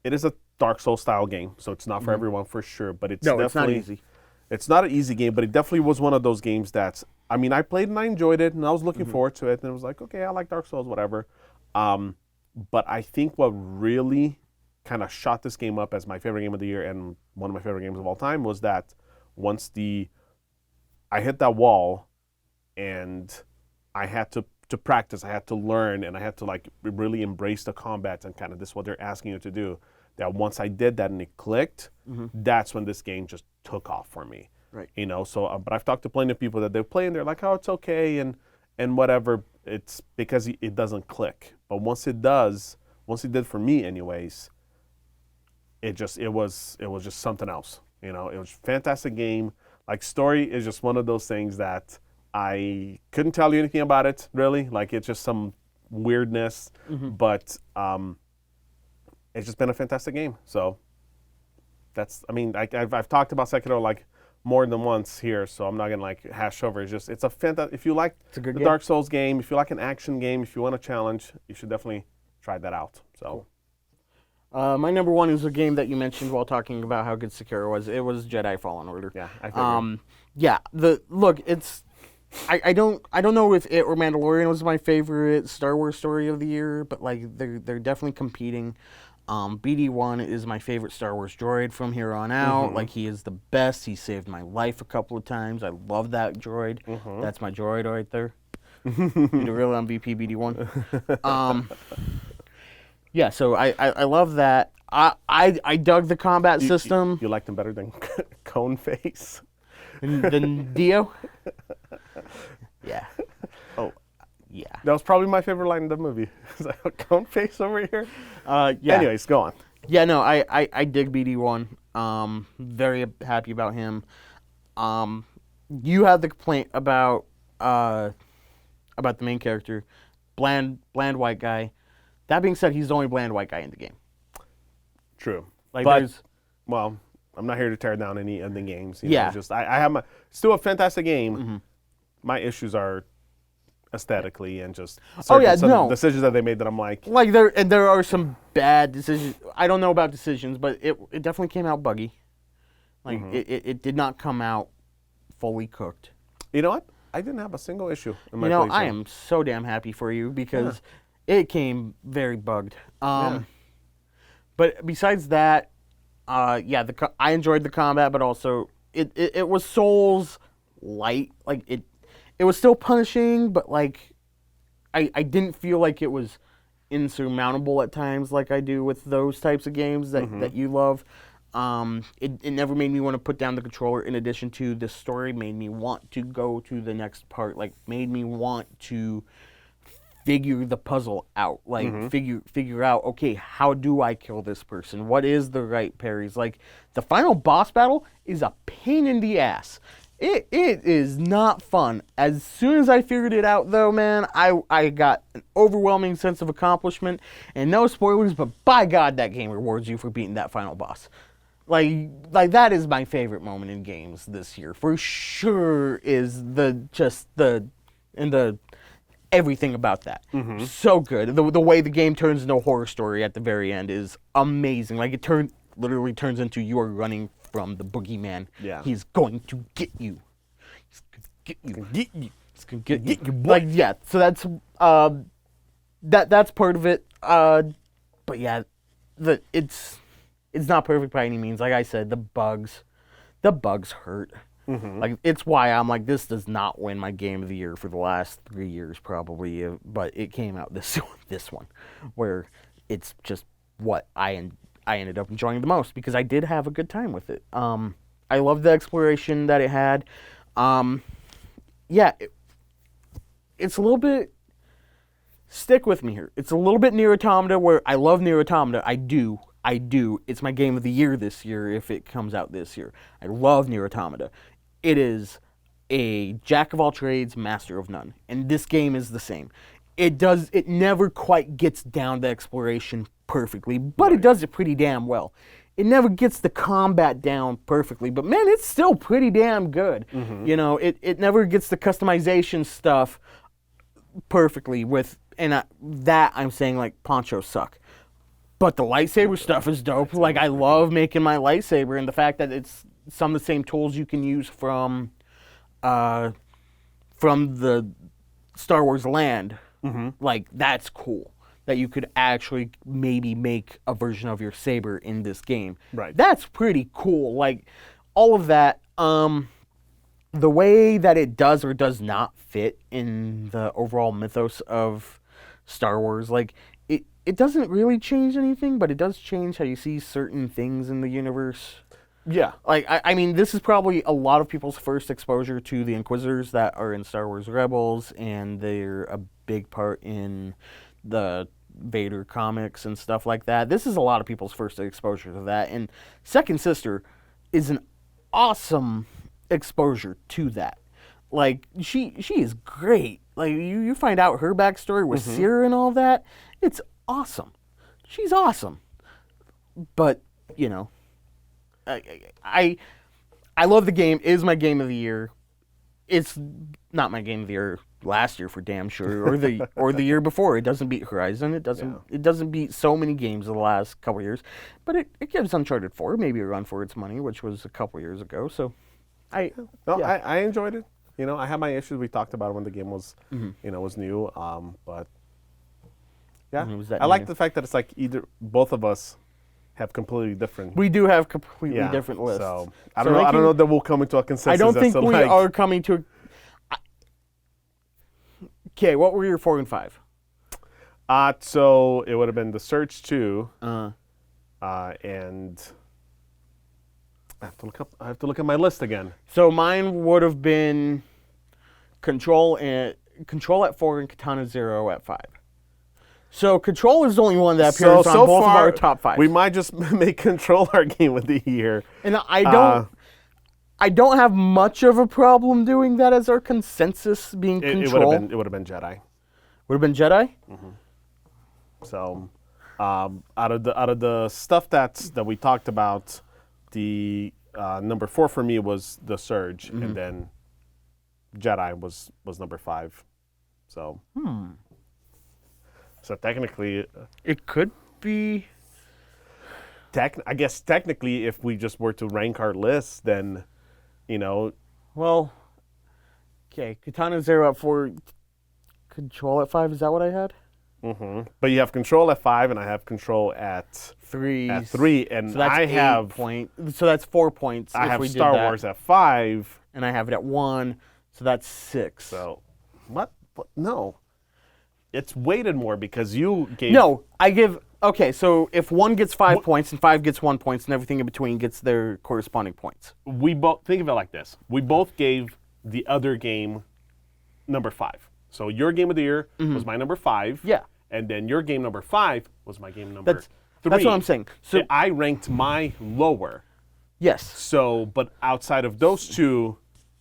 is a Dark Souls style game, so it's not for everyone for sure. But it's not easy. It's not an easy game, but it definitely was one of those games that I played and I enjoyed it, and I was looking forward to it, and it was like, okay, I like Dark Souls, whatever. But I think what really kind of shot this game up as my favorite game of the year and one of my favorite games of all time was that once I hit that wall, and I had to practice, I had to learn, and I had to really embrace the combat and kind of this is what they're asking you to do. That once I did that and it clicked, that's when this game just took off for me. Right. So but I've talked to plenty of people that they play and they're like, oh, it's okay and whatever. It's because it doesn't click. But once it did for me anyways, it was just something else. It was a fantastic game. Story is just one of those things that I couldn't tell you anything about it, really. It's just some weirdness. But it's just been a fantastic game. So I've talked about Sekiro more than once here, so I'm not gonna hash over. It's a fantastic. If you like the game. Dark Souls game, if you like an action game, if you want a challenge, you should definitely try that out. So. Cool. My number 1 is a game that you mentioned while talking about how good Sekiro was. It was Jedi Fallen Order. Yeah, I figured. Yeah. It's. I don't know if it or Mandalorian was my favorite Star Wars story of the year, but they're definitely competing. BD1 is my favorite Star Wars droid from here on out. He is the best. He saved my life a couple of times. I love that droid. That's my droid right there. Need a real MVP BD1. Yeah, so I love that. I dug the combat system. You liked him better than Cone Face? Than Dio? Yeah. Oh, yeah. That was probably my favorite line in the movie. Is that Cone Face over here? Yeah. Anyways, go on. Yeah, no, I dig BD1. Very happy about him. You had the complaint about the main character, bland white guy. That being said, he's the only bland white guy in the game. True. There's well, I'm not here to tear down any of the games. Yeah. Just I have still a fantastic game. My issues are aesthetically and just some decisions that they made that I'm like there are some bad decisions. I don't know about decisions, but it definitely came out buggy. It did not come out fully cooked. You know what? I didn't have a single issue in my You know, playthrough. I am so damn happy for you because it came very bugged. But besides that, I enjoyed the combat, but also it was Souls light. Like it was still punishing, but like I didn't feel like it was insurmountable at times like I do with those types of games that you love. It never made me want to put down the controller. In addition to the story, made me want to go to the next part. Like made me want to figure the puzzle out. Like figure out, okay, how do I kill this person? What is the right parries? Like the final boss battle is a pain in the ass. It is not fun. As soon as I figured it out, though, man, I got an overwhelming sense of accomplishment. And no spoilers, but by God, that game rewards you for beating that final boss. Like that is my favorite moment in games this year, for sure. Is everything about that so good. The way the game turns into a horror story at the very end is amazing. Like it literally turns into you are running from the boogeyman. Yeah. He's going to get you. He's going to get you. He's going to get you. boy. Like yeah. So that's that's part of it. But yeah, it's not perfect by any means. Like I said, the bugs hurt. Like it's why I'm like, this does not win my game of the year for the last 3 years probably, but it came out this one, where it's just what I ended up enjoying the most because I did have a good time with it. I love the exploration that it had. It's a little bit. Stick with me here. It's a little bit Nier Automata, where I love Nier Automata. I do. It's my game of the year this year if it comes out this year. I love Nier Automata. It is a jack of all trades, master of none. And this game is the same. It never quite gets down to exploration perfectly, but it does it pretty damn well. It never gets the combat down perfectly, but man, it's still pretty damn good. You know, it never gets the customization stuff perfectly that I'm saying like ponchos suck. But the lightsaber stuff is dope. Like I love making my lightsaber, and the fact that it's some of the same tools you can use from the Star Wars land. Like that's cool. That you could actually maybe make a version of your saber in this game. Right. That's pretty cool. Like all of that. The way that it does or does not fit in the overall mythos of Star Wars, like it doesn't really change anything, but it does change how you see certain things in the universe. Yeah. Like, I mean, this is probably a lot of people's first exposure to the Inquisitors that are in Star Wars Rebels, and they're a big part in the Vader comics and stuff like that. This is a lot of people's first exposure to that, and Second Sister is an awesome exposure to that. Like, she is great. Like, you find out her backstory with Cere and all that. It's awesome. She's awesome. But, you know, I love the game. It is my game of the year. It's not my game of the year last year for damn sure, or the year before. It doesn't beat Horizon. It doesn't beat so many games of the last couple years. But it gives Uncharted 4 maybe a run for its money, which was a couple years ago. So I enjoyed it. You know, I had my issues. We talked about it when the game was was new. But yeah, I like the fact that it's like both of us have completely different. We do have completely different lists. So I don't know that we'll come into a consensus. I don't think we are coming to. Okay, what were your 4 and 5? So it would have been The Surge 2, and I have to look at my list again. So mine would have been Control at 4 and Katana Zero at 5. So Control is the only one that appears on both of our top 5. We might just make Control our game of the year. And I don't have much of a problem doing that as our consensus being Control. It would have been Jedi. Would have been Jedi? Mm-hmm. So out of the stuff that we talked about, the number 4 for me was The Surge, and then Jedi was number 5. So so technically, it could be. I guess technically, if we just were to rank our lists, then, you know. Well, Okay, Katana Zero at 4, Control at 5. Is that what I had? But you have Control at 5, and I have Control at 3. At 3, and so that's I have So that's 4 points. I if have we did Star that. Wars at 5. And I have it at 1. So that's 6. So what? No, it's weighted more because you gave. No, I give. Okay, so if 1 gets 5 points and 5 gets 1 points and everything in between gets their corresponding points. We both think of it like this. We both gave the other game number 5. So your game of the year was my number 5. Yeah. And then your game number 5 was my game number 3. That's what I'm saying. So I ranked my lower. yes. So, but outside of those two,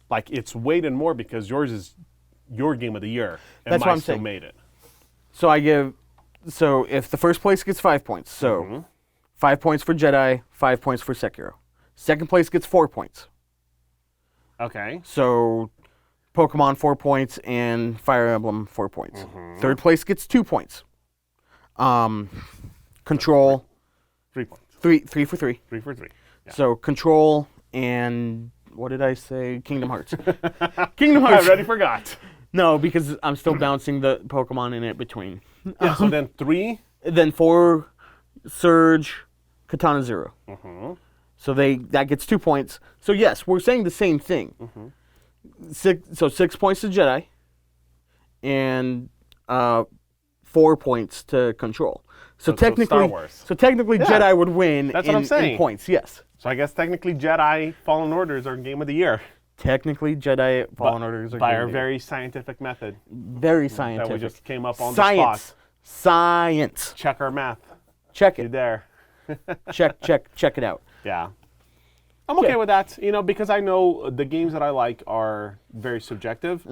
like it's weighted more because yours is your game of the year, and That's what mine I'm still saying. made it. So I give. So if the first place gets 5 points, so 5 points for Jedi, 5 points for Sekiro. Second place gets 4 points. Okay. So Pokemon 4 points and Fire Emblem 4 points. Third place gets 2 points. Control 3 points. 3 for 3. 3 for 3. Yeah. So Control and what did I say? Kingdom Hearts. Kingdom Hearts. I already forgot. No, because I'm still bouncing the Pokemon in it between. Yeah. So then 3. Then 4, Surge, Katana Zero. So that gets 2 points. So yes, we're saying the same thing. 6 points to Jedi, and 4 points to Control. So technically, Star Wars. So technically, Yeah. Jedi would win. That's what I'm saying. In points, yes. So I guess technically Jedi Fallen Orders are game of the year Technically, Jedi Fallen Orders are by game our of the year. very scientific method Very that scientific. we just came up on the Science. spot. Science. Check our math. Check You it. there? check it out. Yeah. I'm okay with that, because I know the games that I like are very subjective,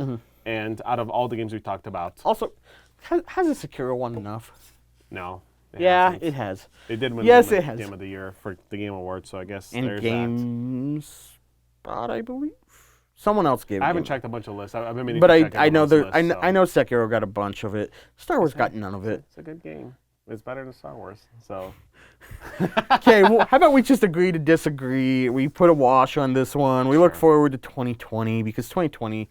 and out of all the games we talked about, Also, has a Sekiro won enough? no. Yeah, hasn't. it has. They did win Yes, the it has. Game of the Year for the Game Awards, so I guess And there's Game Spot, I believe. Someone else gave it. that. I haven't checked a bunch of lists. I've been meaning But to check I know everyone's there. lists, I know Sekiro got a bunch of it. Star Wars got none of it. It's a good game. It's better than Star Wars, so. Okay, well, how about we just agree to disagree? We put a wash on this one. We look forward to 2020 because 2020,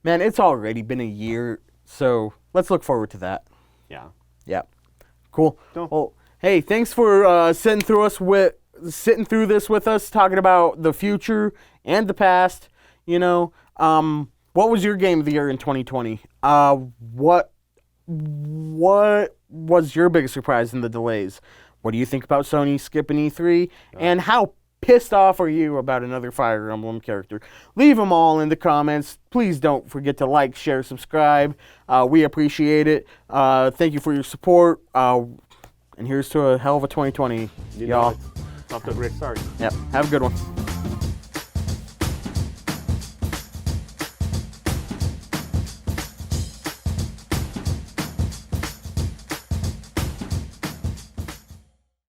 man, it's already been a year. So let's look forward to that. Yeah. Yeah, cool. Cool. Well, hey, thanks for sitting through this with us, talking about the future and the past. What was your game of the year in 2020? What was your biggest surprise in the delays? What do you think about Sony skipping E3? And how pissed off are you about another Fire Emblem character? Leave them all in the comments. Please don't forget to like, share, subscribe. We appreciate it. Thank you for your support. And here's to a hell of a 2020, y'all. It's off to a great start. Yep. Have a good one.